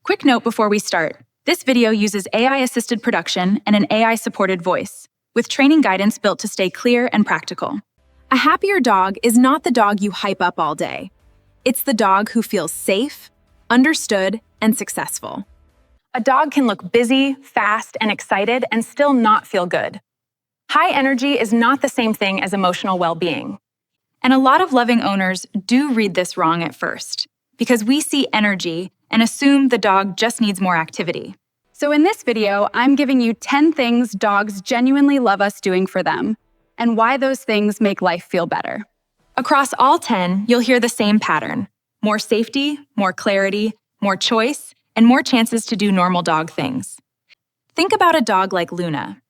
Quick note before we start. This video uses AI-assisted production and an AI-supported voice, with training guidance built to stay clear and practical. A happier dog is not the dog you hype up all day. It's the dog who feels safe, understood, and successful. A dog can look busy, fast, and excited and still not feel good. High energy is not the same thing as emotional well-being. And a lot of loving owners do read this wrong at first, because we see energy and assume the dog just needs more activity. So in this video, I'm giving you 10 things dogs genuinely love us doing for them, and why those things make life feel better. Across all 10, you'll hear the same pattern: more safety, more clarity, more choice, and more chances to do normal dog things. Think about a dog like Luna.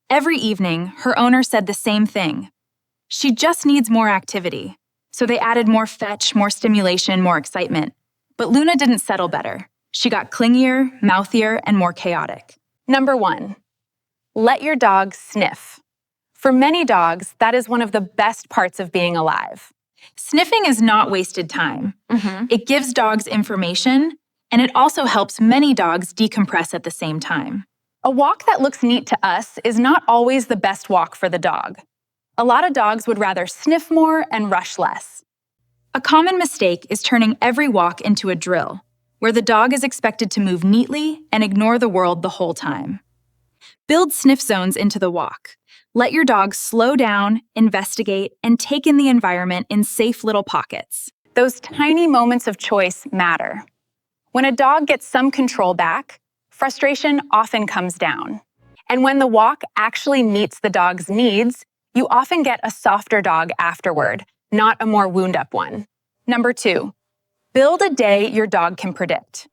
Every evening, her owner said the same thing. She just needs more activity. So they added more fetch, more stimulation, more excitement. But Luna didn't settle better. She got clingier, mouthier, and more chaotic. Number 1, let your dog sniff. For many dogs, that is one of the best parts of being alive. Sniffing is not wasted time. It gives dogs information, and it also helps many dogs decompress at the same time. A walk that looks neat to us is not always the best walk for the dog. A lot of dogs would rather sniff more and rush less. A common mistake is turning every walk into a drill, where the dog is expected to move neatly and ignore the world the whole time. Build sniff zones into the walk. Let your dog slow down, investigate, and take in the environment in safe little pockets. Those tiny moments of choice matter. When a dog gets some control back, frustration often comes down. And when the walk actually meets the dog's needs, you often get a softer dog afterward, not a more wound-up one. Number 2, build a day your dog can predict.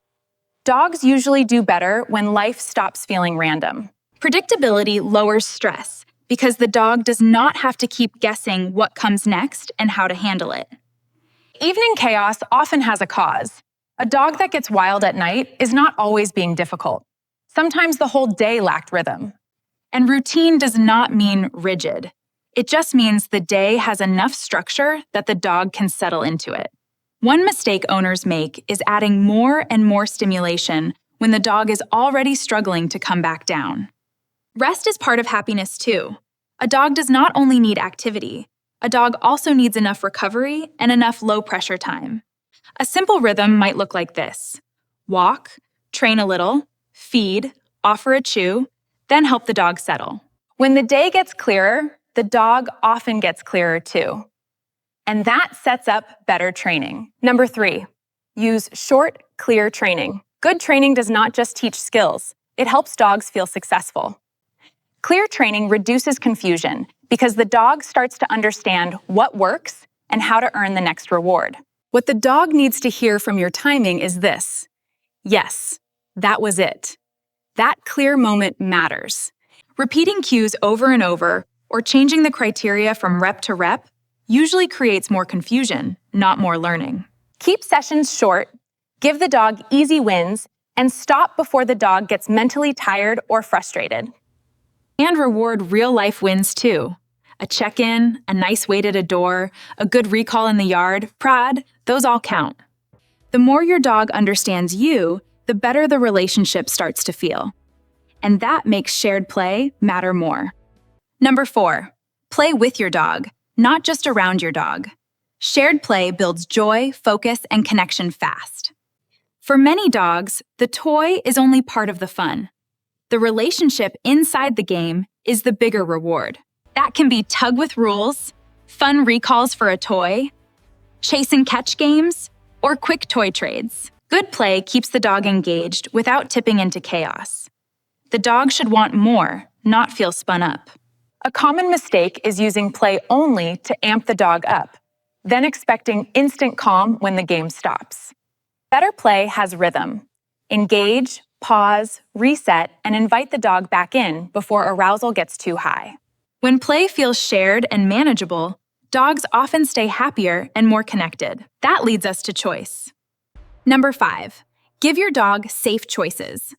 Dogs usually do better when life stops feeling random. Predictability lowers stress because the dog does not have to keep guessing what comes next and how to handle it. Evening chaos often has a cause. A dog that gets wild at night is not always being difficult. Sometimes the whole day lacked rhythm. And routine does not mean rigid. It just means the day has enough structure that the dog can settle into it. One mistake owners make is adding more and more stimulation when the dog is already struggling to come back down. Rest is part of happiness too. A dog does not only need activity, a dog also needs enough recovery and enough low-pressure time. A simple rhythm might look like this: walk, train a little, feed, offer a chew, then help the dog settle. When the day gets clearer, the dog often gets clearer too. And that sets up better training. Number 3, use short, clear training. Good training does not just teach skills, it helps dogs feel successful. Clear training reduces confusion because the dog starts to understand what works and how to earn the next reward. What the dog needs to hear from your timing is this: yes, that was it. That clear moment matters. Repeating cues over and over, or changing the criteria from rep to rep, usually creates more confusion, not more learning. Keep sessions short, give the dog easy wins, and stop before the dog gets mentally tired or frustrated. And reward real-life wins too. A check-in, a nice wait at a door, a good recall in the yard, prod, those all count. The more your dog understands you, the better the relationship starts to feel. And that makes shared play matter more. Number 4, play with your dog, not just around your dog. Shared play builds joy, focus, and connection fast. For many dogs, the toy is only part of the fun. The relationship inside the game is the bigger reward. That can be tug with rules, fun recalls for a toy, chase and catch games, or quick toy trades. Good play keeps the dog engaged without tipping into chaos. The dog should want more, not feel spun up. A common mistake is using play only to amp the dog up, then expecting instant calm when the game stops. Better play has rhythm. Engage, pause, reset, and invite the dog back in before arousal gets too high. When play feels shared and manageable, dogs often stay happier and more connected. That leads us to choice. Number 5, give your dog safe choices.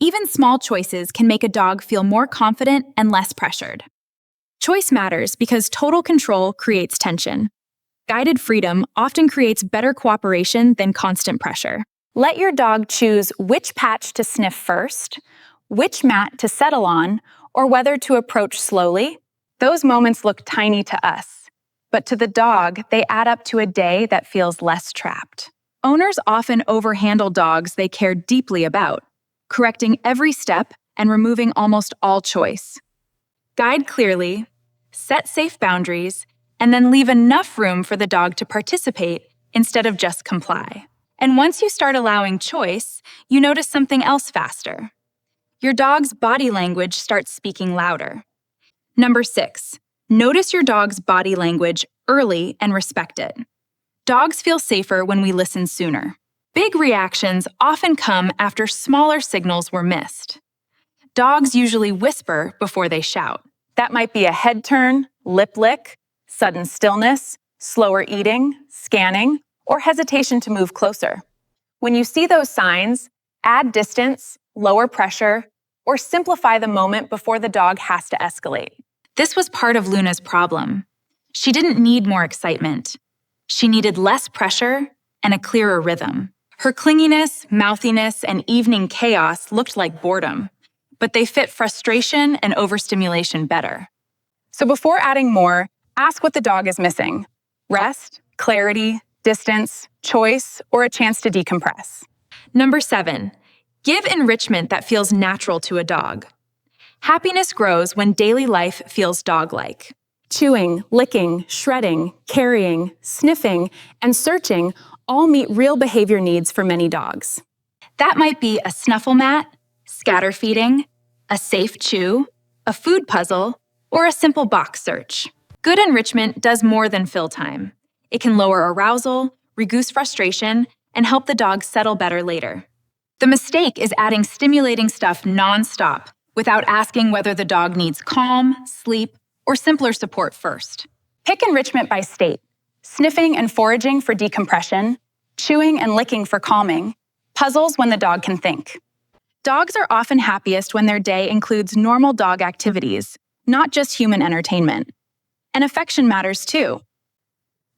Even small choices can make a dog feel more confident and less pressured. Choice matters because total control creates tension. Guided freedom often creates better cooperation than constant pressure. Let your dog choose which patch to sniff first, which mat to settle on, or whether to approach slowly. Those moments look tiny to us, but to the dog, they add up to a day that feels less trapped. Owners often overhandle dogs they care deeply about, correcting every step and removing almost all choice. Guide clearly, set safe boundaries, and then leave enough room for the dog to participate instead of just comply. And once you start allowing choice, you notice something else faster. Your dog's body language starts speaking louder. Number 6, notice your dog's body language early and respect it. Dogs feel safer when we listen sooner. Big reactions often come after smaller signals were missed. Dogs usually whisper before they shout. That might be a head turn, lip lick, sudden stillness, slower eating, scanning, or hesitation to move closer. When you see those signs, add distance, lower pressure, or simplify the moment before the dog has to escalate. This was part of Luna's problem. She didn't need more excitement. She needed less pressure and a clearer rhythm. Her clinginess, mouthiness, and evening chaos looked like boredom, but they fit frustration and overstimulation better. So before adding more, ask what the dog is missing. Rest, clarity, distance, choice, or a chance to decompress. Number 7, give enrichment that feels natural to a dog. Happiness grows when daily life feels dog-like. Chewing, licking, shredding, carrying, sniffing, and searching all meet real behavior needs for many dogs. That might be a snuffle mat, scatter feeding, a safe chew, a food puzzle, or a simple box search. Good enrichment does more than fill time. It can lower arousal, reduce frustration, and help the dog settle better later. The mistake is adding stimulating stuff nonstop without asking whether the dog needs calm, sleep, or simpler support first. Pick enrichment by state: sniffing and foraging for decompression, chewing and licking for calming, puzzles when the dog can think. Dogs are often happiest when their day includes normal dog activities, not just human entertainment. And affection matters too.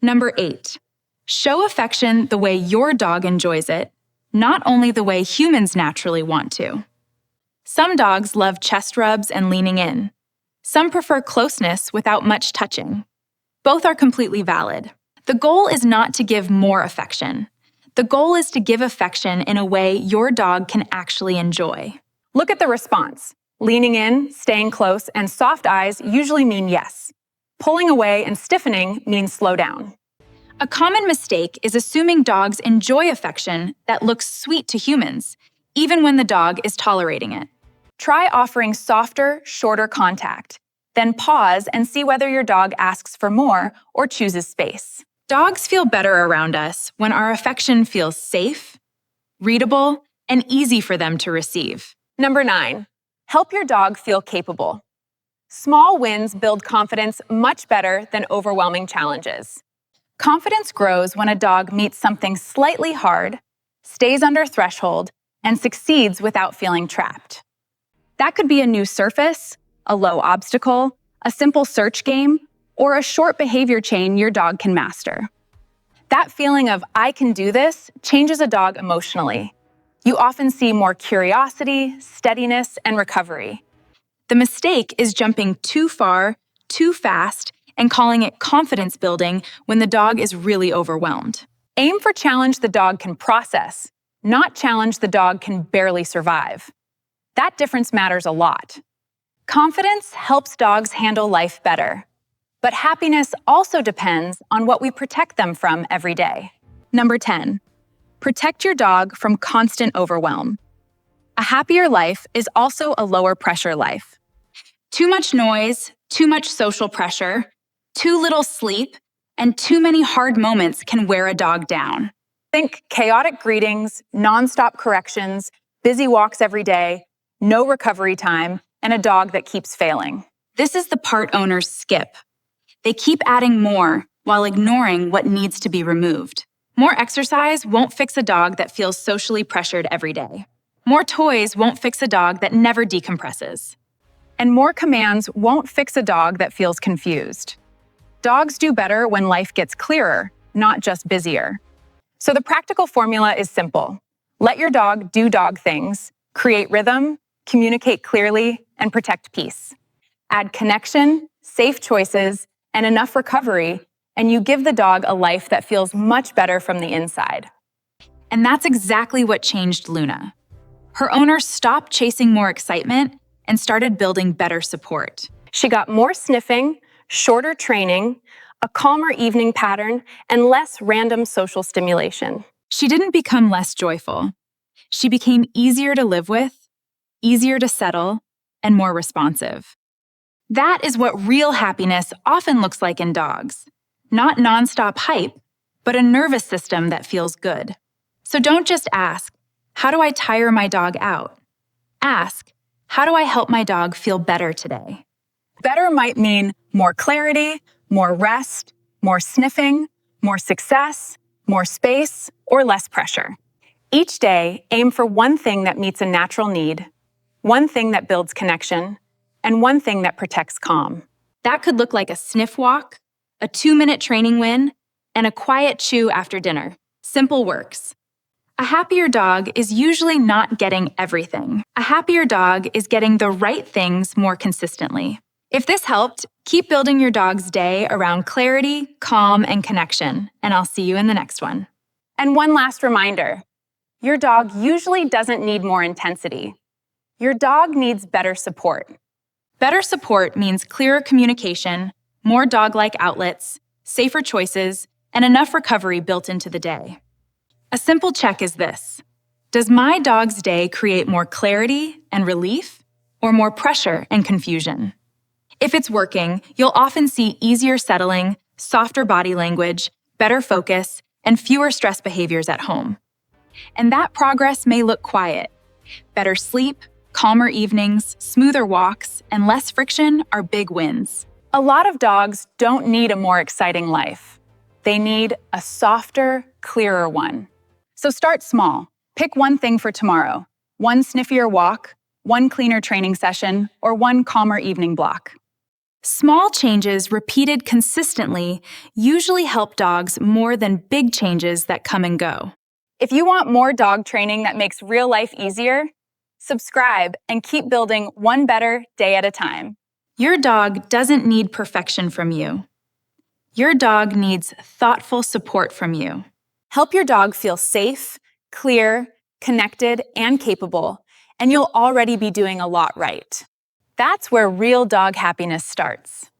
Number 8, show affection the way your dog enjoys it, not only the way humans naturally want to. Some dogs love chest rubs and leaning in. Some prefer closeness without much touching. Both are completely valid. The goal is not to give more affection. The goal is to give affection in a way your dog can actually enjoy. Look at the response. Leaning in, staying close, and soft eyes usually mean yes. Pulling away and stiffening means slow down. A common mistake is assuming dogs enjoy affection that looks sweet to humans, even when the dog is tolerating it. Try offering softer, shorter contact. Then pause and see whether your dog asks for more or chooses space. Dogs feel better around us when our affection feels safe, readable, and easy for them to receive. Number 9, help your dog feel capable. Small wins build confidence much better than overwhelming challenges. Confidence grows when a dog meets something slightly hard, stays under threshold, and succeeds without feeling trapped. That could be a new surface, a low obstacle, a simple search game, or a short behavior chain your dog can master. That feeling of "I can do this" changes a dog emotionally. You often see more curiosity, steadiness, and recovery. The mistake is jumping too far, too fast, and calling it confidence building when the dog is really overwhelmed. Aim for challenge the dog can process, not challenge the dog can barely survive. That difference matters a lot. Confidence helps dogs handle life better, but happiness also depends on what we protect them from every day. Number 10, protect your dog from constant overwhelm. A happier life is also a lower pressure life. Too much noise, too much social pressure, too little sleep, and too many hard moments can wear a dog down. Think chaotic greetings, nonstop corrections, busy walks every day, no recovery time, and a dog that keeps failing. This is the part owners skip. They keep adding more while ignoring what needs to be removed. More exercise won't fix a dog that feels socially pressured every day. More toys won't fix a dog that never decompresses. And more commands won't fix a dog that feels confused. Dogs do better when life gets clearer, not just busier. So the practical formula is simple. Let your dog do dog things, create rhythm, communicate clearly, and protect peace. Add connection, safe choices, and enough recovery, and you give the dog a life that feels much better from the inside. And that's exactly what changed Luna. Her owner stopped chasing more excitement and started building better support. She got more sniffing, shorter training, a calmer evening pattern, and less random social stimulation. She didn't become less joyful. She became easier to live with, easier to settle, and more responsive. That is what real happiness often looks like in dogs. Not nonstop hype, but a nervous system that feels good. So don't just ask, how do I tire my dog out? Ask, how do I help my dog feel better today? Better might mean more clarity, more rest, more sniffing, more success, more space, or less pressure. Each day, aim for one thing that meets a natural need, one thing that builds connection, and one thing that protects calm. That could look like a sniff walk, a 2-minute training win, and a quiet chew after dinner. Simple works. A happier dog is usually not getting everything. A happier dog is getting the right things more consistently. If this helped, keep building your dog's day around clarity, calm, and connection, and I'll see you in the next one. And one last reminder, your dog usually doesn't need more intensity. Your dog needs better support. Better support means clearer communication, more dog-like outlets, safer choices, and enough recovery built into the day. A simple check is this: does my dog's day create more clarity and relief, or more pressure and confusion? If it's working, you'll often see easier settling, softer body language, better focus, and fewer stress behaviors at home. And that progress may look quiet. Better sleep, calmer evenings, smoother walks, and less friction are big wins. A lot of dogs don't need a more exciting life. They need a softer, clearer one. So start small. Pick one thing for tomorrow. One sniffier walk, one cleaner training session, or one calmer evening block. Small changes repeated consistently usually help dogs more than big changes that come and go. If you want more dog training that makes real life easier, subscribe and keep building one better day at a time. Your dog doesn't need perfection from you. Your dog needs thoughtful support from you. Help your dog feel safe, clear, connected, and capable, and you'll already be doing a lot right. That's where real dog happiness starts.